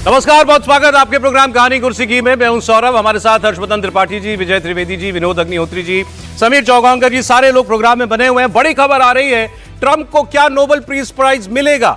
नमस्कार, बहुत स्वागत आपके प्रोग्राम कहानी कुर्सी की में। मैं हूं सौरभ, हमारे साथ हर्षवर्धन त्रिपाठी जी, विजय त्रिवेदी जी, विनोद अग्निहोत्री जी, समीर चौगांवकर जी, सारे लोग प्रोग्राम में बने हुए हैं। बड़ी खबर आ रही है, ट्रंप को क्या नोबेल पीस प्राइज मिलेगा?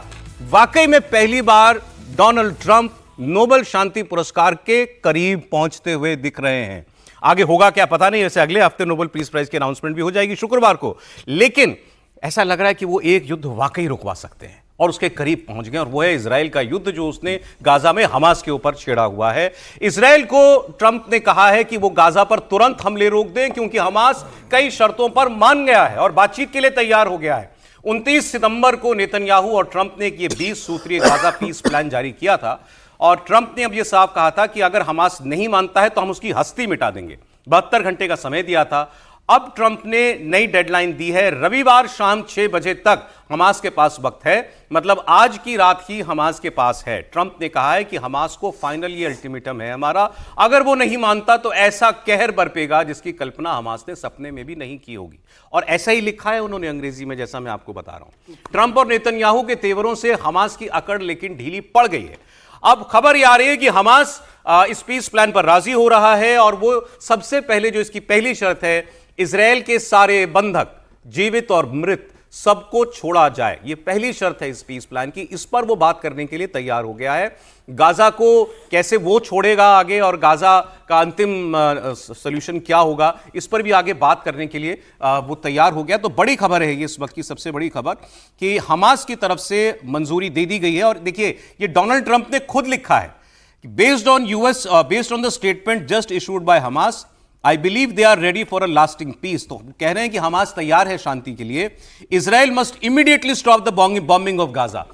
वाकई में पहली बार डोनाल्ड ट्रंप नोबेल शांति पुरस्कार के करीब पहुंचते हुए दिख रहे हैं। आगे होगा क्या पता नहीं, वैसे अगले हफ्ते नोबेल पीस प्राइज की अनाउंसमेंट भी हो जाएगी शुक्रवार को, लेकिन ऐसा लग रहा है कि वो एक युद्ध वाकई रुकवा सकते हैं और उसके करीब पहुंच गए, और वो है इजराइल का युद्ध जो उसने गाजा में हमास के ऊपर छेड़ा हुआ है। इजराइल को ट्रंप ने कहा है कि वो गाजा पर तुरंत हमले रोक दें, क्योंकि हमास कई शर्तों पर मान गया है और बातचीत के लिए तैयार हो गया है। 29 सितंबर को नेतन्याहू और ट्रंप ने ये 20 सूत्रीय गाजा पीस प्लान जारी किया था, और ट्रंप ने अब यह साफ कहा था कि अगर हमास नहीं मानता है तो हम उसकी हस्ती मिटा देंगे। 72 घंटे का समय दिया था। अब ट्रंप ने नई डेडलाइन दी है, रविवार शाम 6 बजे तक हमास के पास वक्त है, मतलब आज की रात ही हमास के पास है। ट्रंप ने कहा है कि हमास को फाइनल ये अल्टीमेटम है हमारा, अगर वो नहीं मानता तो ऐसा कहर बरपेगा जिसकी कल्पना हमास ने सपने में भी नहीं की होगी। और ऐसा ही लिखा है उन्होंने अंग्रेजी में, जैसा मैं आपको बता रहा हूं। ट्रंप और नेतन्याहू के तेवरों से हमास की अकड़ लेकिन ढीली पड़ गई है। अब खबर यह आ रही है कि हमास इस पीस प्लान पर राजी हो रहा है, और वो सबसे पहले जो इसकी पहली शर्त है, इजराइल के सारे बंधक जीवित और मृत सबको छोड़ा जाए। यह पहली शर्त है इस पीस प्लान की। इस पर वो बात करने के लिए तैयार हो गया है। गाजा को कैसे वो छोड़ेगा आगे, और गाजा का अंतिम सॉल्यूशन क्या होगा, इस पर भी आगे बात करने के लिए वो तैयार हो गया। तो बड़ी खबर है ये, इस वक्त की सबसे बड़ी खबर, कि हमास की तरफ से मंजूरी दे दी गई है। और देखिए, ये डोनाल्ड ट्रंप ने खुद लिखा है, based on the statement just issued by Hamas, I believe they are ready for a lasting peace. तो कह रहे हैं कि हमास तैयार है शांति के लिए। Israel must immediately stop the bombing of Gaza.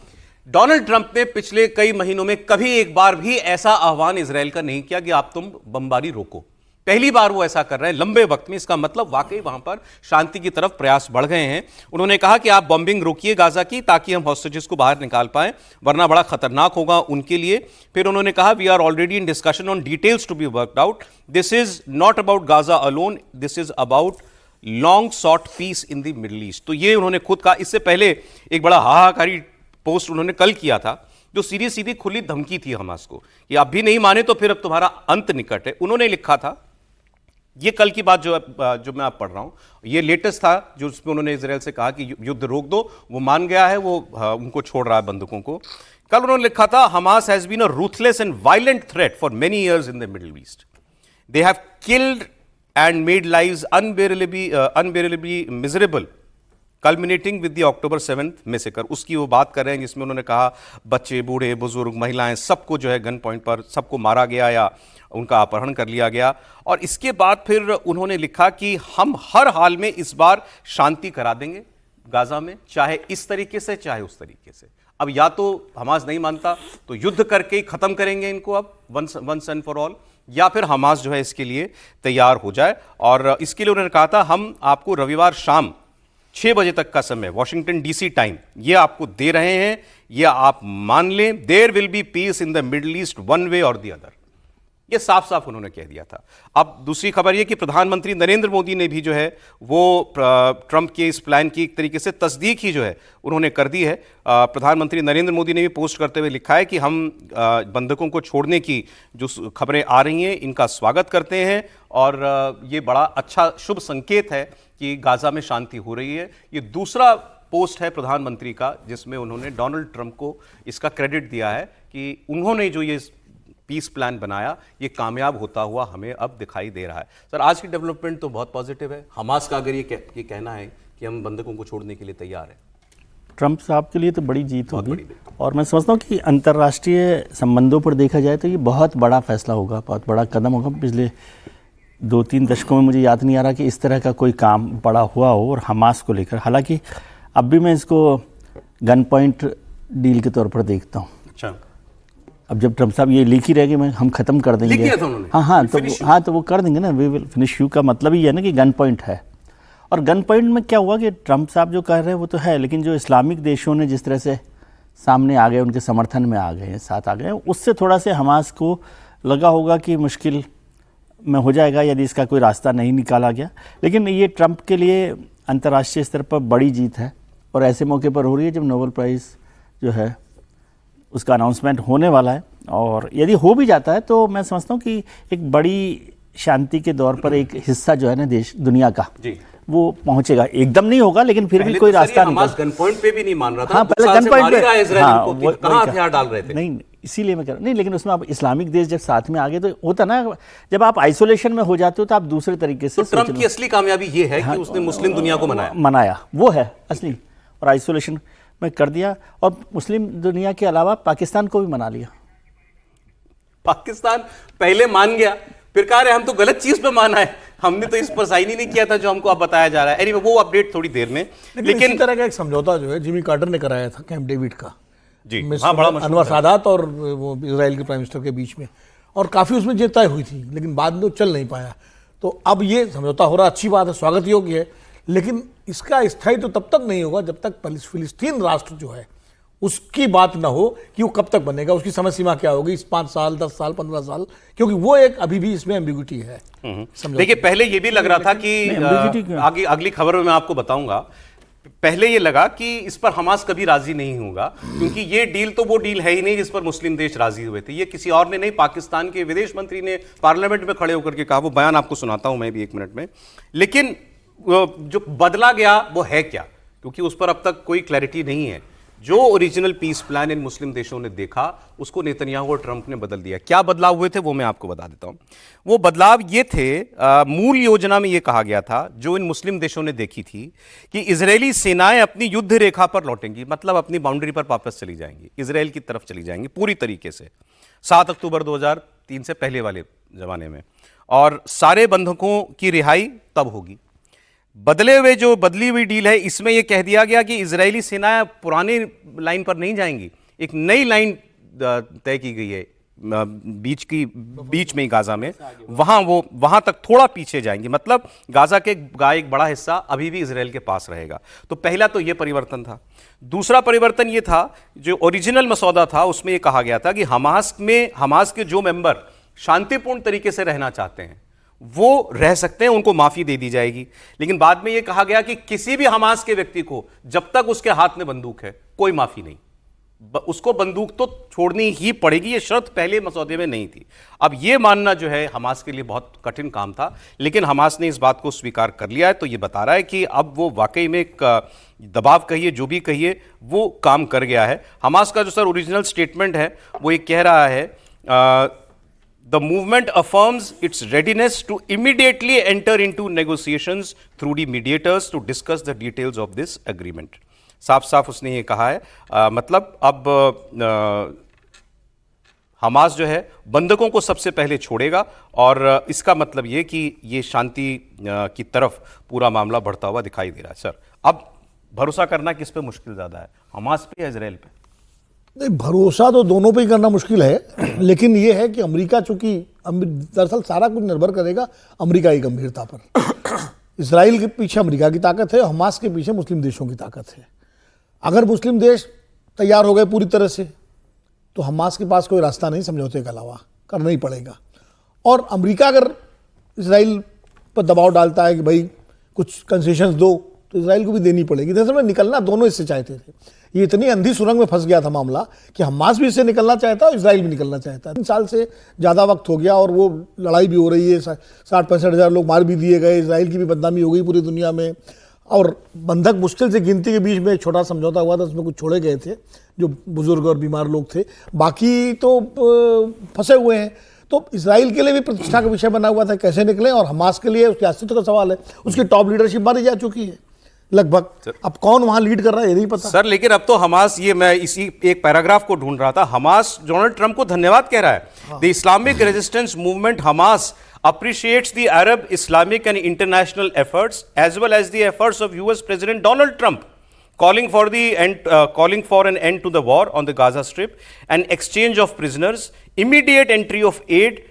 Donald Trump ने पिछले कई महीनों में कभी एक बार भी ऐसा आह्वान इजराइल का नहीं किया कि आप तुम बमबारी रोको। पहली बार वो ऐसा कर रहे हैं लंबे वक्त में। इसका मतलब वाकई वहां पर शांति की तरफ प्रयास बढ़ गए हैं। उन्होंने कहा कि आप बॉम्बिंग रोकिए गाजा की, ताकि हम हॉस्टेजेस को बाहर निकाल पाएं, वरना बड़ा खतरनाक होगा उनके लिए। फिर उन्होंने कहा, we are already in discussion on details to be worked out. This is not about Gaza alone, this is about long sought peace in the Middle East. तो ये उन्होंने खुद कहा। इससे पहले एक बड़ा हाहाकारी पोस्ट उन्होंने कल किया था, जो सीधी सीधी खुली धमकी थी हमास को कि आप भी नहीं माने तो फिर अब तुम्हारा अंत निकट है। उन्होंने लिखा था, ये कल की बात जो मैं आप पढ़ रहा हूं, ये लेटेस्ट था, जो उसमें उन्होंने इजराइल से कहा कि युद्ध रोक दो। वो मान गया है, वो उनको छोड़ रहा है बंदूकों को। कल उन्होंने लिखा था, Hamas has been a ruthless and violent threat for many years in the Middle East. They have killed and made lives unbearably miserable, culminating with the October 7th massacre. उसकी वो बात कर रहे हैं जिसमें उन्होंने कहा बच्चे, बूढ़े, बुजुर्ग, महिलाएं, सबको जो है गन पॉइंट पर सबको मारा गया या उनका अपहरण कर लिया गया। और इसके बाद फिर उन्होंने लिखा कि हम हर हाल में इस बार शांति करा देंगे गाजा में, चाहे इस तरीके से चाहे उस तरीके से। अब या तो हमास नहीं मानता तो युद्ध करके ही खत्म करेंगे इनको अब वंस एंड फॉर ऑल, या फिर हमास जो है इसके लिए तैयार हो जाए। और इसके लिए उन्होंने कहा था, हम आपको रविवार शाम 6 बजे तक का समय, वॉशिंगटन डीसी टाइम, ये आपको दे रहे हैं, ये आप मान लें। There will be peace in the Middle East one way or the other. ये साफ साफ उन्होंने कह दिया था। अब दूसरी खबर ये कि प्रधानमंत्री नरेंद्र मोदी ने भी जो है वो ट्रंप के इस प्लान की एक तरीके से तस्दीक ही जो है उन्होंने कर दी है। प्रधानमंत्री नरेंद्र मोदी ने भी पोस्ट करते हुए लिखा है कि हम बंधकों को छोड़ने की जो खबरें आ रही हैं इनका स्वागत करते हैं, और ये बड़ा अच्छा शुभ संकेत है कि गाजा में शांति हो रही है। ये दूसरा पोस्ट है प्रधानमंत्री का जिसमें उन्होंने डोनाल्ड ट्रंप को इसका क्रेडिट दिया है कि उन्होंने जो ये पीस प्लान बनाया ये कामयाब होता हुआ हमें अब दिखाई दे रहा है। सर, आज की डेवलपमेंट तो बहुत पॉजिटिव है। हमास का अगर ये कहना है कि हम बंधकों को छोड़ने के लिए तैयार हैं, ट्रंप साहब के लिए तो बड़ी जीत होगी। और मैं समझता हूँ कि अंतर्राष्ट्रीय संबंधों पर देखा जाए तो ये बहुत बड़ा फैसला होगा, बहुत बड़ा कदम होगा। पिछले 2-3 दशकों में मुझे याद नहीं आ रहा कि इस तरह का कोई काम बड़ा हुआ हो और हमास को लेकर। हालांकि अब भी मैं इसको गन पॉइंट डील के तौर पर देखता हूँ। अच्छा, अब जब ट्रंप साहब ये लिख ही रहे कि मैं हम खत्म कर देंगे, तो वो कर देंगे ना, वी विल फिनिश यू का मतलब ही है ना कि गन पॉइंट है। और गन पॉइंट में क्या हुआ कि ट्रंप साहब जो कह रहे हैं वो तो है, लेकिन जो इस्लामिक देशों ने जिस तरह से सामने आ गए, उनके समर्थन में आ गए, साथ आ गए, उससे थोड़ा से हमास को लगा होगा कि मुश्किल में हो जाएगा यदि इसका कोई रास्ता नहीं निकाला गया। लेकिन ये ट्रंप के लिए अंतर्राष्ट्रीय स्तर पर बड़ी जीत है, और ऐसे मौके पर हो रही है जब नोबेल प्राइज़ जो है उसका अनाउंसमेंट होने वाला है। और यदि हो भी जाता है तो मैं समझता हूँ कि एक बड़ी शांति के दौर पर एक हिस्सा जो है ना देश दुनिया का जी वो पहुंचेगा। एकदम नहीं होगा लेकिन फिर भी कोई रास्ता नहीं। हमास गन पॉइंट पे भी नहीं मान रहा था। हाँ, पहले गन पॉइंट पे कहां हथियार डाल रहे थे? नहीं, इसीलिए मैं कह रहा हूं। नहीं, लेकिन उसमें आप इस्लामिक देश जब साथ में आ गए तो होता ना, जब आप आइसोलेशन में हो जाते हो तो आप दूसरे तरीके से। तो ट्रंप की असली कामयाबी ये है कि उसने मुस्लिम दुनिया को मनाया, वो है असली। और आइसोलेशन में कर दिया और मुस्लिम दुनिया के अलावा पाकिस्तान को भी मना लिया। पाकिस्तान पहले मान गया, फिर कह रहे हम तो गलत चीज पे माना है, हमने तो इस पर साइन ही नहीं किया था जो हमको अब बताया जा रहा है। एनीवे, वो अपडेट थोड़ी देर में। लेकिन इसी तरह का एक समझौता जो है जिमी कार्टर ने कराया था कैंप डेविड का, जी हाँ, बड़ा अनवर सादात और वो इजराइल के प्राइम मिनिस्टर के बीच में, और काफ़ी उसमें जीत तय हुई थी, लेकिन बाद में वो चल नहीं पाया। तो अब ये समझौता हो रहा, अच्छी बात है, स्वागत योग्य है, लेकिन इसका स्थायी तो तब तक नहीं होगा जब तक फिलिस्तीन राष्ट्र जो है उसकी बात ना हो कि वो कब तक बनेगा, उसकी समय सीमा क्या होगी, 5 साल, 10 साल, 15 साल, क्योंकि वो एक अभी भी इसमें एम्बिग्यूटी है। देखिए, पहले ये भी लग रहा था कि आगे अगली खबर में मैं आपको बताऊंगा, पहले ये लगा कि इस पर हमास कभी राजी नहीं होगा, क्योंकि ये डील तो वो डील है ही नहीं जिस पर मुस्लिम देश राजी हुए थे। ये किसी और ने नहीं, पाकिस्तान के विदेश मंत्री ने पार्लियामेंट में खड़े होकर के कहा। वो बयान आपको सुनाता हूं मैं भी 1 मिनट में। लेकिन जो बदला गया वो है क्या, क्योंकि उस पर अब तक कोई क्लैरिटी नहीं है। जो ओरिजिनल पीस प्लान इन मुस्लिम देशों ने देखा उसको नेतन्याहू और ट्रंप ने बदल दिया। क्या बदलाव हुए थे वो मैं आपको बता देता हूं। वो बदलाव ये थे, मूल योजना में ये कहा गया था, जो इन मुस्लिम देशों ने देखी थी, कि इजरायली सेनाएं अपनी युद्ध रेखा पर लौटेंगी, मतलब अपनी बाउंड्री पर वापस चली जाएंगी, इजरायल की तरफ चली जाएंगी पूरी तरीके से 7 अक्टूबर 2003 से पहले वाले जमाने में, और सारे बंधकों की रिहाई तब होगी। बदले हुए जो बदली हुई डील है, इसमें यह कह दिया गया कि इजरायली सेनाएं पुरानी लाइन पर नहीं जाएंगी, एक नई लाइन तय की गई है बीच में ही गाजा में, वहां तक थोड़ा पीछे जाएंगी, मतलब गाजा के एक बड़ा हिस्सा अभी भी इजरायल के पास रहेगा। तो पहला तो यह परिवर्तन था। दूसरा परिवर्तन यह था, जो ओरिजिनल मसौदा था उसमें यह कहा गया था कि हमास के जो मेंबर शांतिपूर्ण तरीके से रहना चाहते हैं वो रह सकते हैं, उनको माफी दे दी जाएगी। लेकिन बाद में यह कहा गया कि किसी भी हमास के व्यक्ति को जब तक उसके हाथ में बंदूक है कोई माफी नहीं, उसको बंदूक तो छोड़नी ही पड़ेगी। यह शर्त पहले मसौदे में नहीं थी। अब यह मानना जो है हमास के लिए बहुत कठिन काम था, लेकिन हमास ने इस बात को स्वीकार कर लिया है। तो यह बता रहा है कि अब वो वाकई में एक दबाव कहिए, जो भी कहिए, वो काम कर गया है। हमास का जो सर ओरिजिनल स्टेटमेंट है वो ये कह रहा है, The movement affirms its readiness to immediately enter into negotiations through the mediators to discuss the details of this agreement. साफ उसने ये कहा है, मतलब अब हमास जो है बंधकों को सबसे पहले छोड़ेगा, और इसका मतलब ये कि ये शांति की तरफ पूरा मामला बढ़ता हुआ दिखाई दे रहा है। सर, अब भरोसा करना किस पे मुश्किल ज़्यादा है, हमास पे या इजराइल पे? नहीं, भरोसा तो दोनों पे ही करना मुश्किल है, लेकिन ये है कि अमेरिका, चूंकि दरअसल सारा कुछ निर्भर करेगा अमेरिका की गंभीरता पर। इजराइल के पीछे अमेरिका की ताकत है, हमास के पीछे मुस्लिम देशों की ताकत है। अगर मुस्लिम देश तैयार हो गए पूरी तरह से तो हमास के पास कोई रास्ता नहीं समझौते के अलावा, करना ही पड़ेगा। और अमेरिका अगर इजराइल पर दबाव डालता है कि भाई कुछ कंसेशंस दो, तो इजराइल को भी देनी पड़ेगी। दरअसल में निकलना दोनों इससे चाहते थे। ये इतनी अंधी सुरंग में फंस गया था मामला कि हमास भी इससे निकलना चाहता है और इजराइल भी निकलना चाहता है। 3 साल से ज़्यादा वक्त हो गया और वो लड़ाई भी हो रही है, 60-65 हज़ार लोग मार भी दिए गए, इजराइल की भी बदनामी हो गई पूरी दुनिया में, और बंधक मुश्किल से गिनती के बीच में एक छोटा समझौता हुआ था, उसमें कुछ छोड़े गए थे जो बुजुर्ग और बीमार लोग थे, बाकी तो फंसे हुए हैं। तो इजराइल के लिए भी प्रतिष्ठा का विषय बना हुआ था कैसे निकले, और हमास के लिए उसके अस्तित्व का सवाल है। उसकी टॉप लीडरशिप मारी जा चुकी है लगभग, अब कौन वहां लीड कर रहा है ये नहीं पता सर। लेकिन अब तो हमास, ये मैं इसी एक पैराग्राफ को ढूंढ रहा था, हमास डोनाल्ड ट्रंप को धन्यवाद कह रहा है। The Islamic resistance movement Hamas appreciates the Arab, Islamic and international efforts as well as the efforts of US President Donald Trump calling for an end to the war on the Gaza Strip, an exchange of prisoners, immediate entry of aid,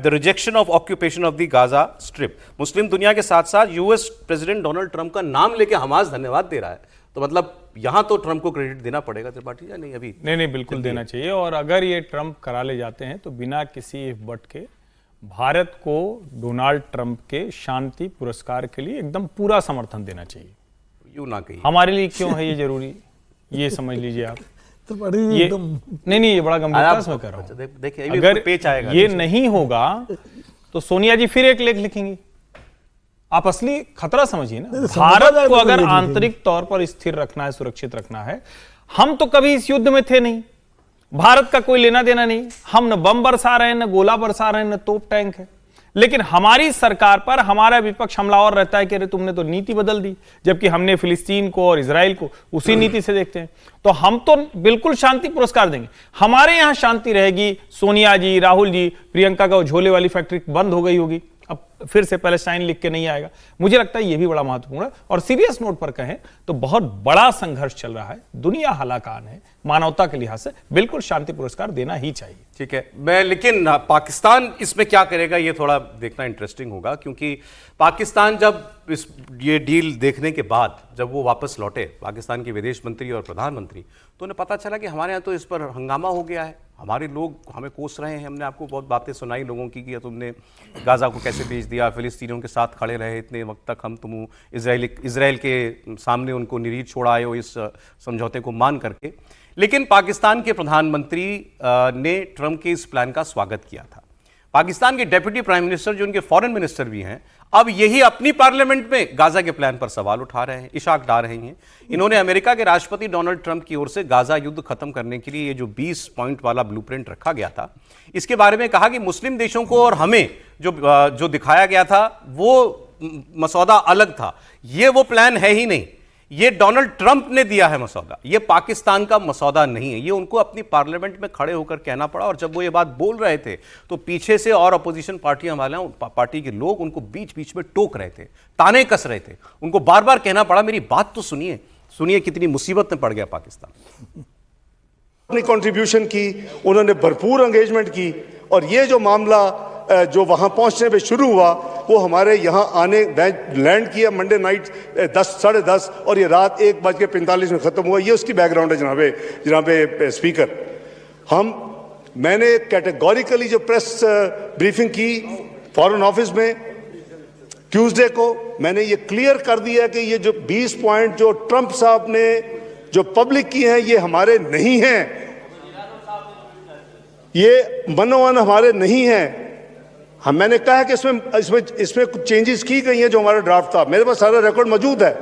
the rejection of occupation of the Gaza Strip. मुस्लिम दुनिया के साथ साथ US president Donald Trump का नाम लेके Hamas धन्यवाद दे रहा है। तो मतलब यहां तो ट्रंप को क्रेडिट देना पड़ेगा त्रिपाठी, या नहीं? अभी नहीं, बिल्कुल देना चाहिए। और अगर ये ट्रंप करा ले जाते हैं तो बिना किसी इफ बट के भारत को डोनाल्ड ट्रंप के शांति पुरस्कार के लिए एकदम पूरा समर्थन देना चाहिए। यूं ना कहिए। हमारे लिए क्यों है ये जरूरी, ये समझ लीजिए आप। त्रिपाठी ये एकदम नहीं, ये बड़ा गंभीरता से मैं कह रहा हूं। देखिए अगर पेच आएगा, ये नहीं होगा तो सोनिया जी फिर एक लेख लिखेंगी। आप असली खतरा समझिए ना। भारत को अगर आंतरिक तौर पर स्थिर रखना है, सुरक्षित रखना है, हम तो कभी इस युद्ध में थे नहीं, भारत का कोई लेना देना नहीं, हम न बम बरसा रहे हैं, न गोला बरसा रहे हैं, न तोप टैंक है, लेकिन हमारी सरकार पर हमारा विपक्ष हमलावर रहता है कि अरे तुमने तो नीति बदल दी, जबकि हमने फिलिस्तीन को और इजराइल को उसी नीति से देखते हैं। तो हम तो बिल्कुल शांति पुरस्कार देंगे, हमारे यहां शांति रहेगी। सोनिया जी, राहुल जी, प्रियंका का झोले वाली फैक्ट्री बंद हो गई होगी, अब फिर से पैलेस्टाइन लिख के नहीं आएगा। मुझे लगता है यह भी बड़ा महत्वपूर्ण है। और सीरियस नोट पर कहें तो बहुत बड़ा संघर्ष चल रहा है, दुनिया हलाकान है, मानवता के लिहाज से बिल्कुल शांति पुरस्कार देना ही चाहिए। ठीक है, मैं लेकिन पाकिस्तान इसमें क्या करेगा ये थोड़ा देखना इंटरेस्टिंग होगा, क्योंकि पाकिस्तान जब ये डील देखने के बाद जब वो वापस लौटे, पाकिस्तान के विदेश मंत्री और प्रधानमंत्री, तो उन्हें पता चला कि हमारे यहाँ तो इस पर हंगामा हो गया है, हमारे लोग हमें कोस रहे हैं। हमने आपको बहुत बातें सुनाई लोगों की कि तुमने गाजा को कैसे भेज दिया, फिलिस्तीनियों के साथ खड़े रहे इतने वक्त तक, तुम इजराइल के सामने उनको निरीह छोड़ आए हो इस समझौते को मान करके। लेकिन पाकिस्तान के प्रधानमंत्री ने ट्रंप के इस प्लान का स्वागत किया था। पाकिस्तान के डेप्यूटी प्राइम मिनिस्टर जो उनके फॉरेन मिनिस्टर भी हैं, अब यही अपनी पार्लियामेंट में गाजा के प्लान पर सवाल उठा रहे हैं, इशाक डाल रहे हैं। इन्होंने अमेरिका के राष्ट्रपति डोनाल्ड ट्रंप की ओर से गाजा युद्ध खत्म करने के लिए ये जो 20 पॉइंट वाला ब्लूप्रिंट रखा गया था, इसके बारे में कहा कि मुस्लिम देशों को और हमें जो दिखाया गया था वो मसौदा अलग था, ये वो प्लान है ही नहीं, ये डोनाल्ड ट्रंप ने दिया है मसौदा, ये पाकिस्तान का मसौदा नहीं है। ये उनको अपनी पार्लियामेंट में खड़े होकर कहना पड़ा। और जब वो ये बात बोल रहे थे तो पीछे से और अपोजिशन पार्टियां वाले पार्टी के लोग उनको बीच बीच में टोक रहे थे, ताने कस रहे थे, उनको बार बार कहना पड़ा मेरी बात तो सुनिए, सुनिए कितनी मुसीबत में पड़ गया पाकिस्तान। अपनी कंट्रीब्यूशन की, उन्होंने भरपूर एंगेजमेंट की, और ये जो मामला जो वहाँ पहुँचने पे शुरू हुआ वो हमारे यहाँ आने लैंड किया मंडे नाइट 10 साढ़े 10 और ये रात 1:45 में ख़त्म हुआ। ये उसकी बैकग्राउंड है जनाबे स्पीकर। मैंने कैटेगोरिकली जो प्रेस ब्रीफिंग की फॉरेन ऑफिस में ट्यूसडे को, मैंने ये क्लियर कर दिया कि ये जो 20 पॉइंट जो ट्रंप साहब ने जो पब्लिक की हैं ये हमारे नहीं हैं, ये मनोवन हमारे नहीं हैं। मैंने कहा कि इसमें कुछ चेंजेस की गई हैं जो हमारा ड्राफ्ट था, मेरे पास सारा रिकॉर्ड मौजूद है।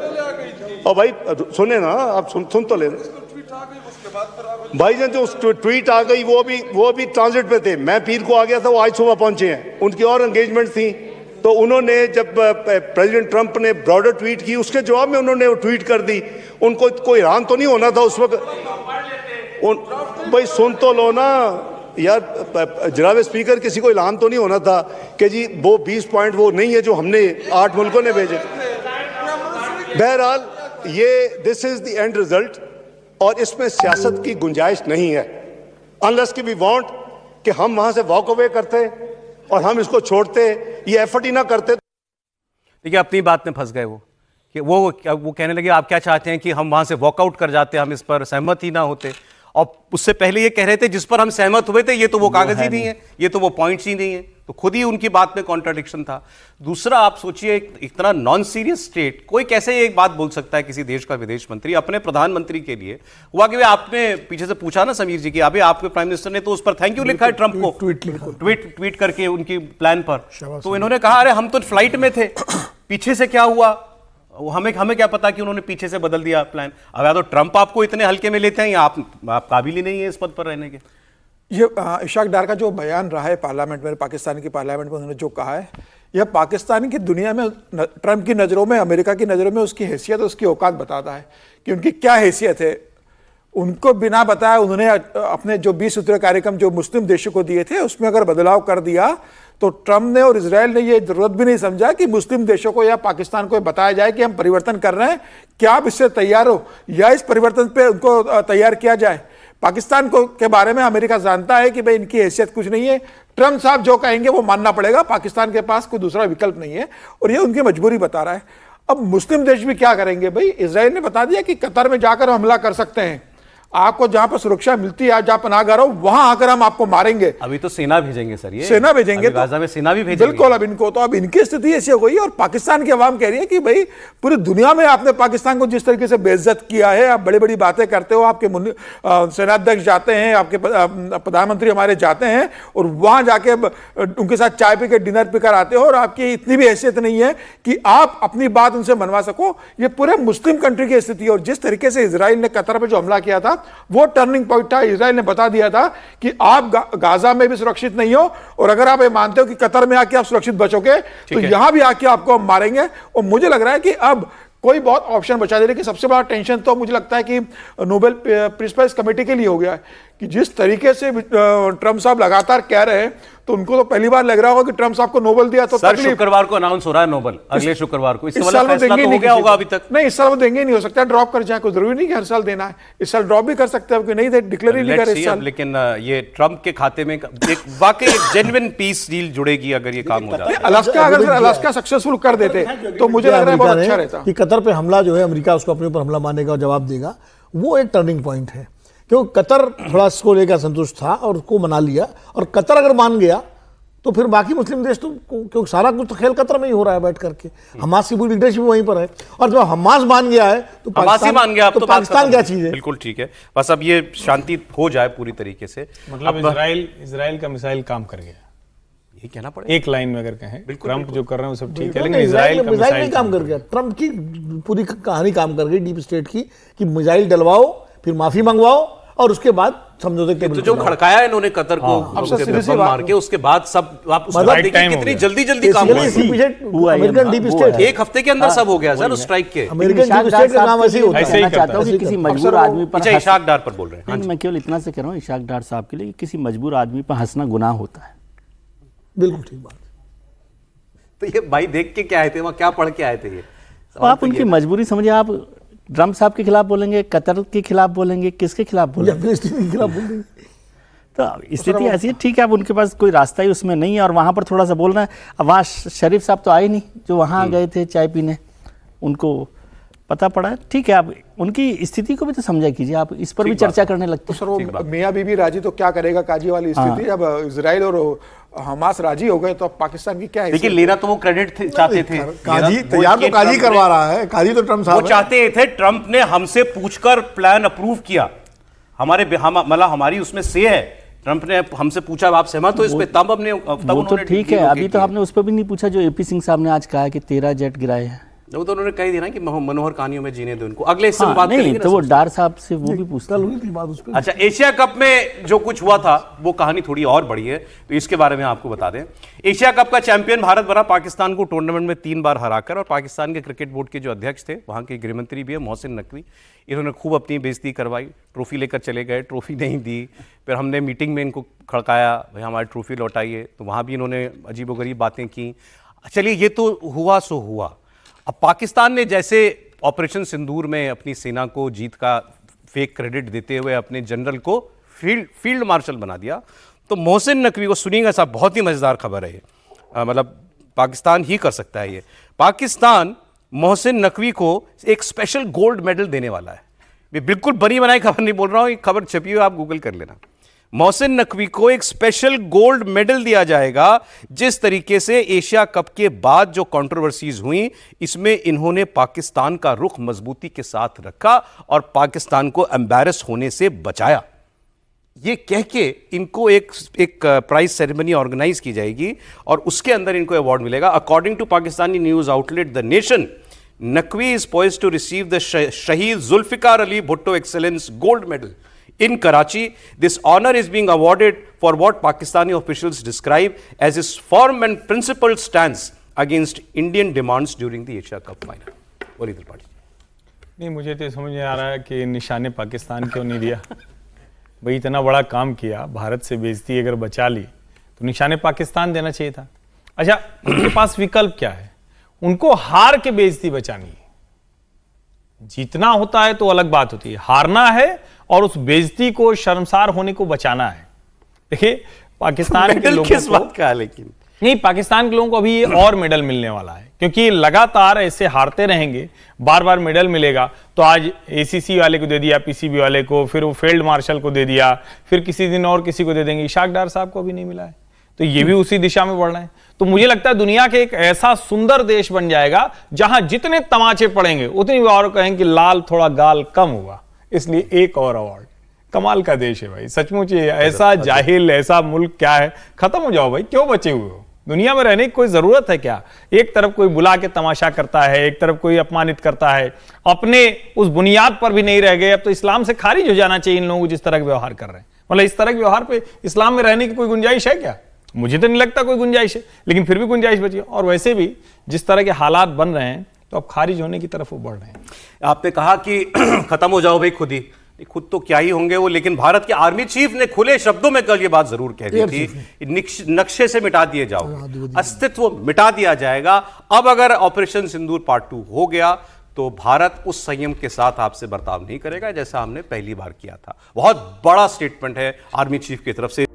और भाई सुने ना, आप सुन तो ले भाई जान, जो ट्वीट आ गई वो भी ट्रांजिट पे थे, मैं पीर को आ गया था, वो आज सुबह पहुंचे हैं, उनकी और एंगेजमेंट थी। तो उन्होंने जब प्रेसिडेंट ट्रंप ने ब्रॉडर ट्वीट की, उसके जवाब में उन्होंने वो ट्वीट कर दी। उनको कोई हैरान तो नहीं होना था उस वक्त। भाई सुन तो लो ना यार, जनाब स्पीकर, किसी को ऐलान तो नहीं होना था कि जी वो 20 पॉइंट वो नहीं है जो हमने 8 मुल्कों ने भेजे। बहरहाल ये this is the end result, और इसमें सियासत की गुंजाइश नहीं है, अनलेस कि वी वांट कि हम वहां से वॉक अवे करते और हम इसको छोड़ते, ये एफर्ट ही ना करते। देखिए अपनी बात में फंस गए वो, कि वो कहने लगे आप क्या चाहते हैं कि हम वहां से वॉकआउट कर जाते, हम इस पर सहमत ही ना होते। और उससे पहले ये कह रहे थे जिस पर हम सहमत हुए थे ये तो वो कागज ही नहीं है, ये तो वो पॉइंट्स ही नहीं है। तो खुद ही उनकी बात में कॉन्ट्राडिक्शन था। दूसरा, आप सोचिए इतना नॉन सीरियस स्टेट कोई कैसे एक बात बोल सकता है किसी देश का विदेश मंत्री अपने प्रधानमंत्री के लिए। हुआ कि आपने पीछे से पूछा ना समीर जी की, अभी आपके प्राइम मिनिस्टर ने तो उस पर थैंक यू लिखा है ट्रंप को, ट्वीट करके उनकी प्लान पर। तो इन्होंने कहा अरे हम तो फ्लाइट में थे, पीछे से क्या हुआ हमें क्या पता कि उन्होंने पीछे से बदल दिया प्लान। अब या तो ट्रंप आपको इतने हल्के में लेते हैं या आप काबिल ही नहीं है इस पद पर रहने के। ये इशाक डार का जो बयान रहा है पार्लियामेंट में, पाकिस्तान की पार्लियामेंट में उन्होंने जो कहा है, यह पाकिस्तान की दुनिया में ट्रंप की नज़रों में, अमेरिका की नज़रों में उसकी हैसियत, उसकी औकात बताता है कि उनकी क्या हैसियत है। उनको बिना बताए उन्होंने अपने जो 20 सूत्रीय कार्यक्रम जो मुस्लिम देशों को दिए थे उसमें अगर बदलाव कर दिया तो ट्रंप ने और इजराइल ने ये जरूरत भी नहीं समझा कि मुस्लिम देशों को या पाकिस्तान को बताया जाए कि हम परिवर्तन कर रहे हैं, क्या आप इससे तैयार हो, या इस परिवर्तन पे उनको तैयार किया जाए। पाकिस्तान को के बारे में अमेरिका जानता है कि भाई इनकी हैसियत कुछ नहीं है, ट्रंप साहब जो कहेंगे वो मानना पड़ेगा, पाकिस्तान के पास कोई दूसरा विकल्प नहीं है, और ये उनकी मजबूरी बता रहा है। अब मुस्लिम देश भी क्या करेंगे भाई, इजराइल ने बता दिया कि कतर में जाकर हमला कर सकते हैं, आपको जहां पर सुरक्षा मिलती है, आप जहां पनाह हो, वहां आकर हम आपको मारेंगे। अभी तो सेना भेजेंगे सर, ये सेना भेजेंगे, अभी गाजा में सेना भी भेजेंगे। बिल्कुल। अब इनकी स्थिति ऐसी हो गई, और पाकिस्तान की आवाम कह रही है कि भाई पूरी दुनिया में आपने पाकिस्तान को जिस तरीके से बेइज्जत किया है, आप बड़ी बड़ी बातें करते हो, आपके सेनाध्यक्ष जाते हैं, आपके प्रधानमंत्री हमारे जाते हैं और वहां जाके उनके साथ चाय पी के डिनर पी कर आते हो, और आपकी इतनी भी हैसियत नहीं है कि आप अपनी बात उनसे मनवा सको। ये पूरे मुस्लिम कंट्री की स्थिति है। और जिस तरीके से इजराइल ने कतर पर जो हमला किया था, वो टर्निंग पॉइंट था। इजराइल ने बता दिया था कि आप गाजा में भी सुरक्षित नहीं हो, और अगर आप ये मानते हो कि कतर में आके आप सुरक्षित बचोगे, तो यहां भी आके आपको हम मारेंगे। और मुझे लग रहा है कि अब कोई बहुत ऑप्शन बचा दे। लेकिन सबसे बड़ा टेंशन तो मुझे लगता है कि नोबेल पीस प्राइज कमेटी के लिए हो गया है कि जिस तरीके से ट्रम्प साहब लगातार कह रहे हैं, तो उनको तो पहली बार लग रहा होगा कि ट्रम्प साहब को नोबेल दिया तो सर शुक्रवार को अनाउंस हो रहा है नोबेल, अगले शुक्रवार को। इस साल में देंगे तो नहीं, हो गया होगा अभी तक नहीं, इस साल वो देंगे नहीं। हो सकता है ड्रॉप कर जाए, कोई जरूरी नहीं कि हर साल देना है। इस साल ड्रॉप भी कर सकते हैं, नहीं डिक्लेयर ही नहीं करे इस साल। लेकिन ये ट्रम्प के खाते में एक वाकई एक जेन्युइन पीस डील जुड़ेगी अगर ये काम हो जाता है। अलास्का, अगर अलास्का सक्सेसफुल कर देते तो मुझे लग रहा है बहुत अच्छा रहता कि कतर पे हमला जो है, अमेरिका उसको अपने ऊपर हमला मारने का जवाब देगा, वो एक टर्निंग पॉइंट है। क्योंकि कतर थोड़ा इसको लेकर संतुष्ट था और उसको मना लिया, और कतर अगर मान गया तो फिर बाकी मुस्लिम देश तो, क्योंकि सारा कुछ तो खेल कतर में ही हो रहा है बैठ करके, हमास की पूरी लीडरशिप वहीं पर है। और जब हमास मान गया है तो पाकिस्तान क्या चीज है? बिल्कुल ठीक है, बस अब ये शांति हो जाए पूरी तरीके से। मतलब इजराइल का मिसाइल काम कर गया, ये कहना पड़ेगा एक लाइन में अगर कहें। ट्रम्प जो कर रहे हैं वो सब ठीक है, लेकिन इजराइल इजराइल का मिसाइल नहीं काम कर गया। ट्रम्प की पूरी कहानी काम कर गई डीप स्टेट की, कि मिसाइल डलवाओ, फिर माफी मंगवाओ, और उसके बाद समझौते के तो जो खड़काया इन्होंने कतर को मार के, उसके बाद सब आप उसके बाद देखिए कितनी जल्दी काम हुआ। अमेरिकन डीप स्टेट एक हफ्ते के अंदर सब हो गया सर उस स्ट्राइक के। अमेरिकन डीप स्टेट का काम ऐसे ही होता है। ऐसे ही करता है। किसी मजबूर आदमी पर अच्छा, इशाक डार पर बोल रहे हैं। मैं केवल इतना से कह रहा हूँ इशाक डार साहब के लिए, किसी मजबूर आदमी पर हंसना गुनाह होता है। बिल्कुल ठीक बात। तो ये भाई देख के क्या आए थे, वहां क्या पढ़ के आए थे? ये आप उनकी मजबूरी समझिए। आप ट्रम्प साहब के खिलाफ बोलेंगे, कतर के खिलाफ बोलेंगे, किसके खिलाफ बोलेंगे? फिलिस्तीन के खिलाफ बोलेंगे। तो स्थिति ऐसी है, ठीक है, अब उनके पास कोई रास्ता ही उसमें नहीं है, और वहाँ पर थोड़ा सा बोल रहे हैं। अब वहाँ शरीफ साहब तो आए नहीं, जो वहाँ गए थे चाय पीने, उनको पता पड़ा है। ठीक है, आप उनकी स्थिति को भी तो समझा कीजिए, आप इस पर भी चर्चा करने लगते हैं। सर वो मियाँ बीबी राजी तो क्या करेगा, काजी वाली स्थिति। अब इजराइल और हमास राजी हो गए तो अब पाकिस्तान की क्या है? लेकिन लेना तो वो क्रेडिट चाहते थे। काजी तैयार तो काजी करवा रहा है, काजी तो ट्रम्प साहब वो चाहते थे, ट्रम्प ने हमसे पूछकर प्लान अप्रूव किया, मतलब हमारी उसमें से है। ट्रम्प ने हमसे पूछा आप सहमत हो इस पे, तब हमने वो तो ठीक है। अभी तो आपने उस पर भी नहीं पूछा जो एपी सिंह साहब ने आज कहा कि 13 जेट गिराए हैं। वो तो उन्होंने कह दिया ना कि मनोहर कहानियों में जीने दो इनको। अगले हिस्से में बात करेंगे तो वो डार साहब से वो भी पूछता हुई थी बात उस पर। अच्छा, एशिया कप में जो कुछ हुआ था वो कहानी थोड़ी और बड़ी है, तो इसके बारे में आपको बता दें। एशिया कप का चैंपियन भारत बना पाकिस्तान को टूर्नामेंट में 3 बार हराकर, और पाकिस्तान के क्रिकेट बोर्ड के जो अध्यक्ष थे, वहां के गृहमंत्री भी है मोहसिन नकवी, इन्होंने खूब अपनी बेइज्जती करवाई, ट्रॉफी लेकर चले गए, ट्रॉफी नहीं दी। फिर हमने मीटिंग में इनको खड़काया, भाई हमारी ट्रॉफी लौटाइए, तो वहाँ भी इन्होंने अजीबोगरीब बातें की। चलिए ये तो हुआ सो हुआ। अब पाकिस्तान ने जैसे ऑपरेशन सिंदूर में अपनी सेना को जीत का फेक क्रेडिट देते हुए अपने जनरल को फील्ड मार्शल बना दिया, तो मोहसिन नकवी को सुनिएगा साहब, बहुत ही मज़ेदार खबर है ये, मतलब पाकिस्तान ही कर सकता है ये। पाकिस्तान मोहसिन नकवी को एक स्पेशल गोल्ड मेडल देने वाला है। मैं बिल्कुल बनी बनाई खबर नहीं बोल रहा हूँ, ये खबर छपी हुई, आप गूगल कर लेना। मोहसिन नकवी को एक स्पेशल गोल्ड मेडल दिया जाएगा। जिस तरीके से एशिया कप के बाद जो कंट्रोवर्सीज हुई, इसमें इन्होंने पाकिस्तान का रुख मजबूती के साथ रखा और पाकिस्तान को एम्बैरस होने से बचाया। ये कह के इनको एक प्राइज सेरेमनी ऑर्गेनाइज की जाएगी और उसके अंदर इनको अवार्ड मिलेगा। According to Pakistani news outlet the Nation, Naqvi is poised to receive the Shaheed Zulfikar Ali Bhutto excellence gold medal in Karachi. This honor is being awarded for what Pakistani officials describe as his firm and principled stance against Indian demands during the Asia Cup final. बोलिए त्रिपाठी। नहीं, मुझे तो समझ में आ रहा है कि निशाने पाकिस्तान क्यों नहीं दिया। भाई इतना बड़ा काम किया, भारत से बेइज्जती अगर बचा ली तो निशाने पाकिस्तान देना चाहिए था। अच्छा, उनके पास विकल्प क्या है? उनको हार के बेइज्जती बचानी है। जीतना होता है तो अलग बात होती है, हारना है और उस बेइज्जती को, शर्मसार होने को बचाना है। देखिए पाकिस्तान के लोगों किस बात का है, लेकिन नहीं, पाकिस्तान के लोगों को अभी और मेडल मिलने वाला है, क्योंकि लगातार ऐसे हारते रहेंगे, बार बार मेडल मिलेगा। तो आज एसीसी वाले को दे दिया, पीसीबी वाले को, फिर वो फील्ड मार्शल को दे दिया, फिर किसी दिन और किसी को दे देंगे। इशाक डार साहब को अभी नहीं मिला है, तो ये भी उसी दिशा में बढ़ रहे हैं। तो मुझे लगता है दुनिया के एक ऐसा सुंदर देश बन जाएगा जहां जितने तमाचे पड़ेंगे उतनी बार कहेंगे कि लाल थोड़ा गाल कम हुआ, इसलिए एक और अवार्ड। कमाल का देश है भाई, सचमुच ये ऐसा जाहिल ऐसा मुल्क क्या है। खत्म हो जाओ भाई, क्यों बचे हुए हो? दुनिया में रहने की कोई जरूरत है क्या? एक तरफ कोई बुला के तमाशा करता है, एक तरफ कोई अपमानित करता है, अपने उस बुनियाद पर भी नहीं रह गए। अब तो इस्लाम से खारिज हो जाना चाहिए इन लोगों को जिस तरह का व्यवहार कर रहे हैं। मतलब इस तरह के व्यवहार पे इस्लाम में रहने की कोई गुंजाइश है क्या? मुझे तो नहीं लगता कोई गुंजाइश है, लेकिन फिर भी गुंजाइश बची है। और वैसे भी जिस तरह के हालात बन रहे हैं तो अब खारिज होने की तरफ वो बढ़ रहे हैं। आपने कहा कि खत्म हो जाओ भाई खुद तो क्या ही होंगे वो, लेकिन भारत के आर्मी चीफ ने खुले शब्दों में कल ये बात जरूर कह दी थी, नक्शे से मिटा दिए जाओ, अस्तित्व मिटा दिया जाएगा। अब अगर ऑपरेशन सिंदूर पार्ट 2 हो गया तो भारत उस संयम के साथ आपसे बर्ताव नहीं करेगा जैसा हमने पहली बार किया था। बहुत बड़ा स्टेटमेंट है आर्मी चीफ की तरफ से।